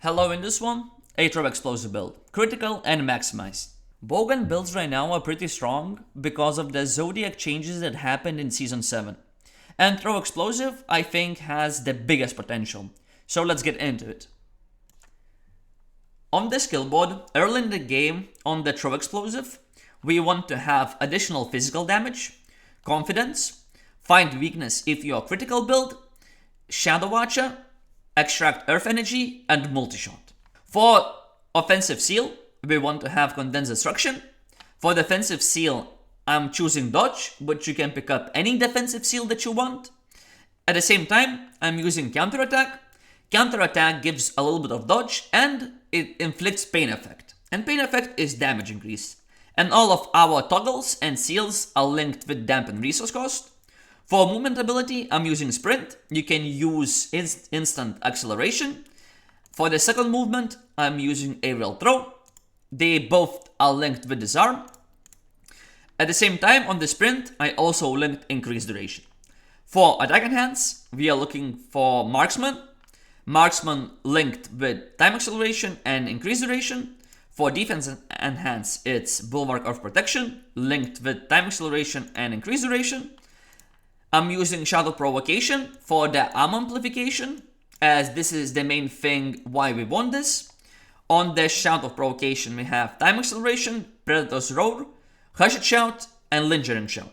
Hello, in this one, a throw explosive build, critical and maximized. Bogan builds right now are pretty strong because of the Zodiac changes that happened in Season 7. And throw explosive, I think, has the biggest potential. So let's get into it. On the skill board, early in the game, on the throw explosive, we want to have additional physical damage, confidence, find weakness if you are critical build, Shadow Watcher, extract earth energy, and multi-shot. For offensive seal, we want to have condensed destruction. For defensive seal, I'm choosing dodge, but you can pick up any defensive seal that you want. At the same time, I'm using counterattack. Counterattack gives a little bit of dodge and it inflicts pain effect. And pain effect is damage increase. And all of our toggles and seals are linked with dampened resource cost. For movement ability, I'm using sprint. You can use instant acceleration. For the second movement, I'm using aerial throw. They both are linked with disarm. At the same time, on the sprint, I also linked increased duration. For attack enhance, we are looking for marksman. Marksman linked with time acceleration and increased duration. For defense enhance, it's bulwark of protection, linked with time acceleration and increased duration. I'm using Shadow Provocation for the arm amplification, as this is the main thing why we want this. On the Shadow Provocation, we have time acceleration, Predator's Roar, Hushed Shout, and Lingering Shout.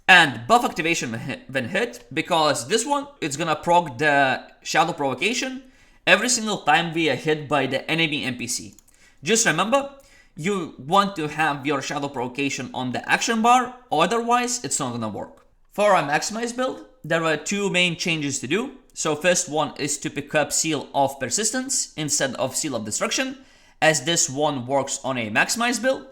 And buff activation when hit, because this one, it's gonna proc the Shadow Provocation every single time we are hit by the enemy NPC. Just remember, you want to have your Shadow Provocation on the action bar, otherwise it's not gonna work. For our maximized build, there are two main changes to do. So first one is to pick up Seal of Persistence instead of Seal of Destruction, as this one works on a maximized build.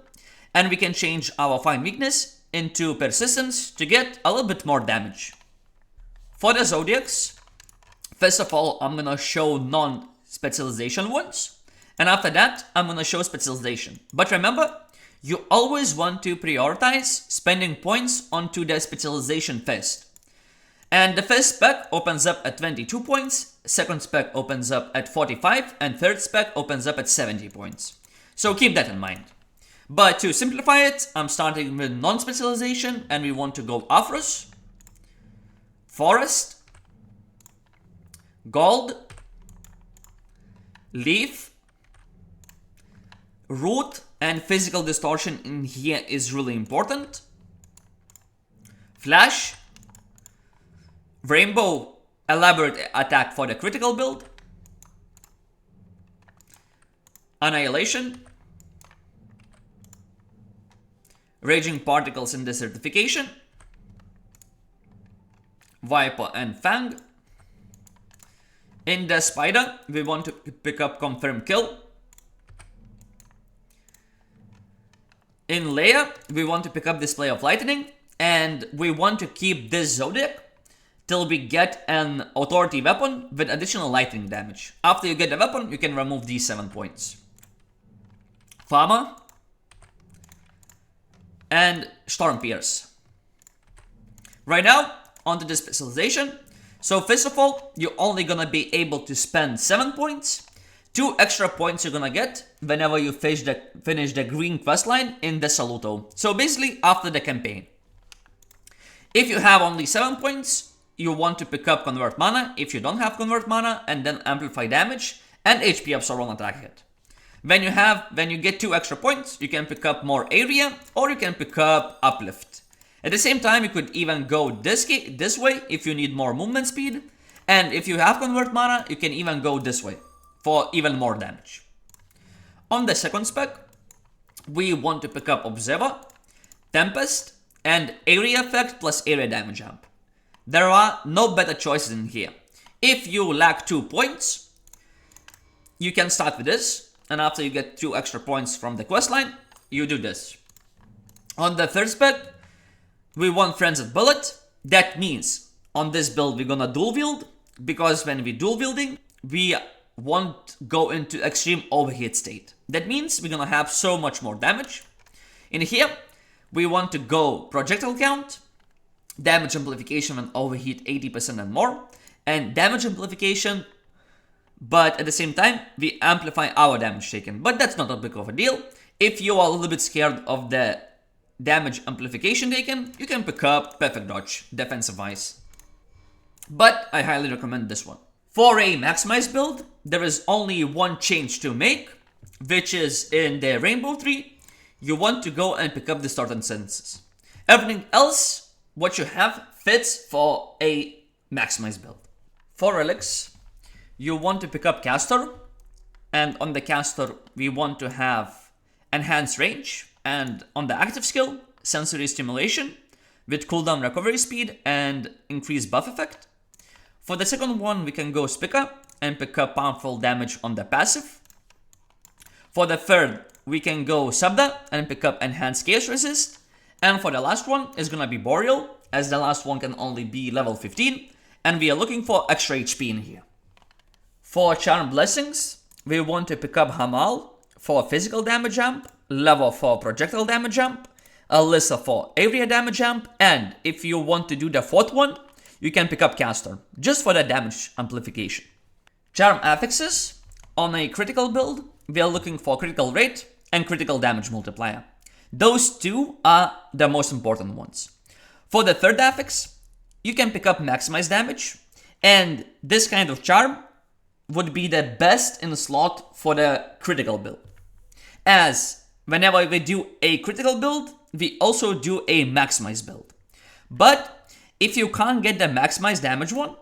And we can change our Find Weakness into Persistence to get a little bit more damage. For the Zodiacs, first of all, I'm gonna show non-specialization ones. And after that, I'm gonna show specialization. But remember, you always want to prioritize spending points onto the specialization first. And the first spec opens up at 22 points, second spec opens up at 45, and third spec opens up at 70 points. So keep that in mind. But to simplify it, I'm starting with non-specialization, and we want to go Afros, Forest, Gold, Leaf, Root, and physical distortion in here is really important. Flash, Rainbow, elaborate attack for the critical build. Annihilation, Raging Particles in the certification. Viper and Fang. In the Spider, we want to pick up Confirm Kill. In Leia, we want to pick up Display of Lightning, and we want to keep this Zodiac till we get an authority weapon with additional lightning damage. After you get the weapon, you can remove these 7 points. Farmer and Storm Pierce. Right now, onto the specialization. So first of all, you're only gonna be able to spend 7 points. 2 extra points you're gonna get whenever you finish the green questline in the Saluto. So basically, after the campaign. If you have only 7 points, you want to pick up Convert Mana if you don't have Convert Mana, and then Amplify Damage and HP Absorb on attack hit. When you get 2 extra points, you can pick up more area, or you can pick up Uplift. At the same time, you could even go this way if you need more movement speed, and if you have Convert Mana, you can even go this way for even more damage. On the second spec, we want to pick up Observer, Tempest, and Area Effect plus Area Damage Amp. There are no better choices in here. If you lack 2 points, you can start with this, and after you get 2 extra points from the questline, you do this. On the third spec, we want Frenzied Bullet. That means on this build we're gonna dual wield, because when we dual wielding, we won't go into extreme overheat state. That means we're gonna have so much more damage. In here, we want to go projectile count, damage amplification when overheat 80% and more, and damage amplification but at the same time, we amplify our damage taken. But that's not a big of a deal. If you are a little bit scared of the damage amplification taken, you can pick up Perfect Dodge, defensive wise. But I highly recommend this one. For a maximized build, there is only one change to make, which is in the Rainbow tree, you want to go and pick up the Start and Senses. Everything else, what you have, fits for a maximized build. For relics, you want to pick up Caster, and on the Caster, we want to have Enhanced Range, and on the active skill, Sensory Stimulation, with cooldown recovery speed and increased buff effect. For the second one, we can go Spica and pick up powerful damage on the passive. For the third, we can go Sabda and pick up Enhanced Chaos Resist. And for the last one, is gonna be Boreal, as the last one can only be level 15, and we are looking for extra HP in here. For Charm Blessings, we want to pick up Hamal for physical damage amp, Level for projectile damage amp, Alyssa for area damage amp, and if you want to do the fourth one, you can pick up Caster, just for the damage amplification. Charm affixes, on a critical build, we are looking for critical rate and critical damage multiplier. Those two are the most important ones. For the third affix, you can pick up maximized damage, and this kind of charm would be the best in the slot for the critical build. As whenever we do a critical build, we also do a maximized build. But if you can't get the maximized damage one,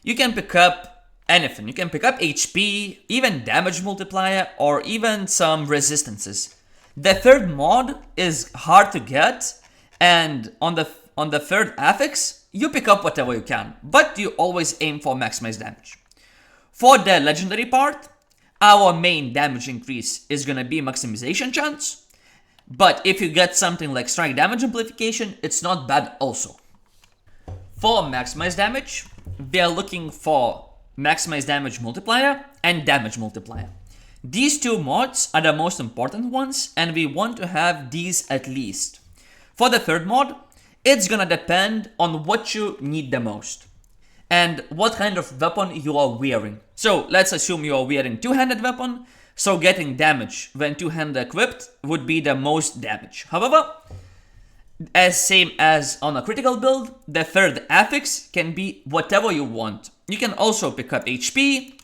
you can pick up anything. You can pick up HP, even damage multiplier, or even some resistances. The third mod is hard to get, and on the third affix, you pick up whatever you can, but you always aim for maximized damage. For the legendary part, our main damage increase is gonna be maximization chance, but if you get something like strike damage amplification, it's not bad also. For maximized damage, we are looking for maximized damage multiplier and damage multiplier. These two mods are the most important ones, and we want to have these at least. For the third mod, it's gonna depend on what you need the most and what kind of weapon you are wearing. So let's assume you are wearing two-handed weapon, so getting damage when two-handed equipped would be the most damage. However, as same as on a critical build, the third affix can be whatever you want. You can also pick up HP,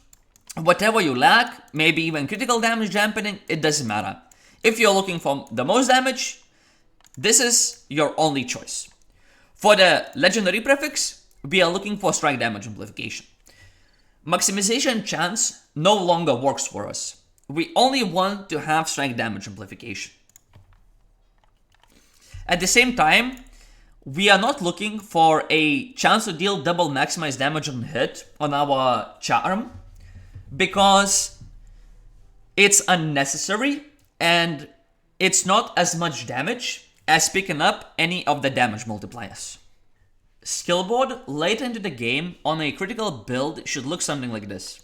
whatever you lack, maybe even critical damage dampening, it doesn't matter. If you're looking for the most damage, this is your only choice. For the legendary prefix, we are looking for strike damage amplification. Maximization chance no longer works for us. We only want to have strike damage amplification. At the same time, we are not looking for a chance to deal double maximized damage on hit on our charm, because it's unnecessary and it's not as much damage as picking up any of the damage multipliers. Skill board late into the game on a critical build should look something like this.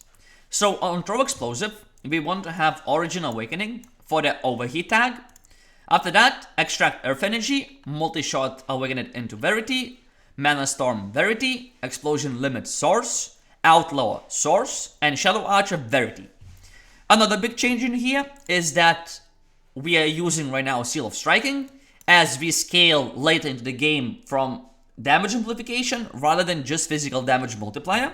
So on Throw Explosive, we want to have Origin Awakening for the overheat tag. After that, Extract Earth Energy, Multi-Shot Awaken it into Verity, Mana Storm Verity, Explosion Limit Source, Outlaw Source, and Shadow Archer Verity. Another big change in here is that we are using right now Seal of Striking, as we scale later into the game from damage amplification rather than just physical damage multiplier.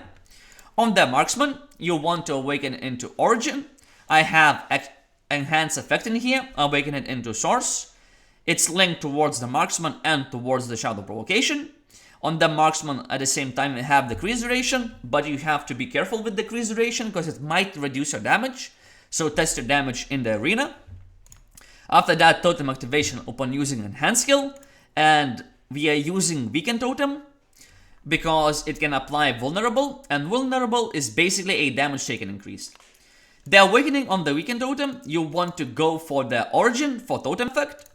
On the Marksman, you want to awaken into Origin. I have Enhance Effect in here, awaken it into Source. It's linked towards the Marksman and towards the Shadow Provocation. On the Marksman, at the same time, we have Decrease Duration, but you have to be careful with Decrease Duration because it might reduce your damage. So test your damage in the arena. After that, Totem Activation upon using Enhanced Skill, and we are using Weaken Totem because it can apply Vulnerable, and Vulnerable is basically a damage taken increase. The Awakening on the Weaken Totem, you want to go for the Origin for Totem Effect.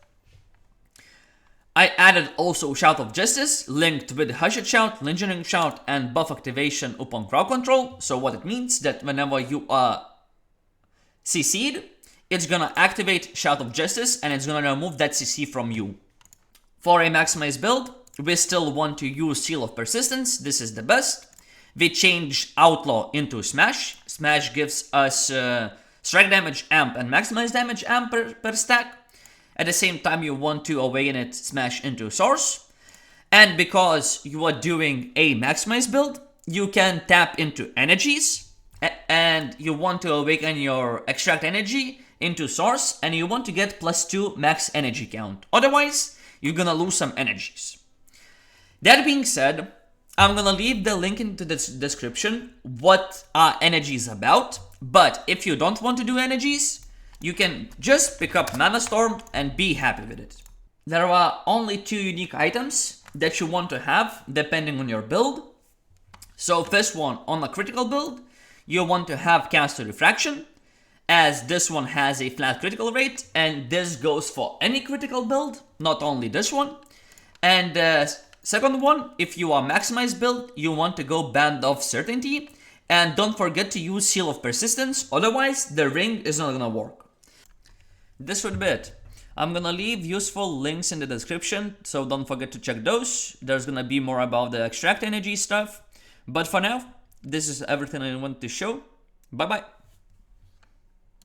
I added also Shout of Justice, linked with Hushed Shout, Lingering Shout, and Buff Activation upon Crowd Control. So what it means that whenever you are CC'd, it's gonna activate Shout of Justice and it's gonna remove that CC from you. For a maximized build, we still want to use Seal of Persistence, this is the best. We change Outlaw into Smash. Smash gives us strike damage amp and maximize damage amp per stack. At the same time, you want to awaken it Smash into Source. And because you are doing a maximize build, you can tap into energies. And you want to awaken your extract energy into Source. And you want to get +2 max energy count. Otherwise, you're gonna lose some energies. That being said, I'm gonna leave the link into the description what energy is about. But if you don't want to do energies, you can just pick up Mana Storm and be happy with it. There are only 2 unique items that you want to have depending on your build. So first one, on a critical build, you want to have Caster Refraction, as this one has a flat critical rate, and this goes for any critical build, not only this one. And second one, if you are maximized build, you want to go Band of Certainty, and don't forget to use Seal of Persistence, otherwise the ring is not gonna work. This would be it. I'm gonna leave useful links in the description, so don't forget to check those. There's gonna be more about the extract energy stuff. But for now, this is everything I wanted to show. Bye bye.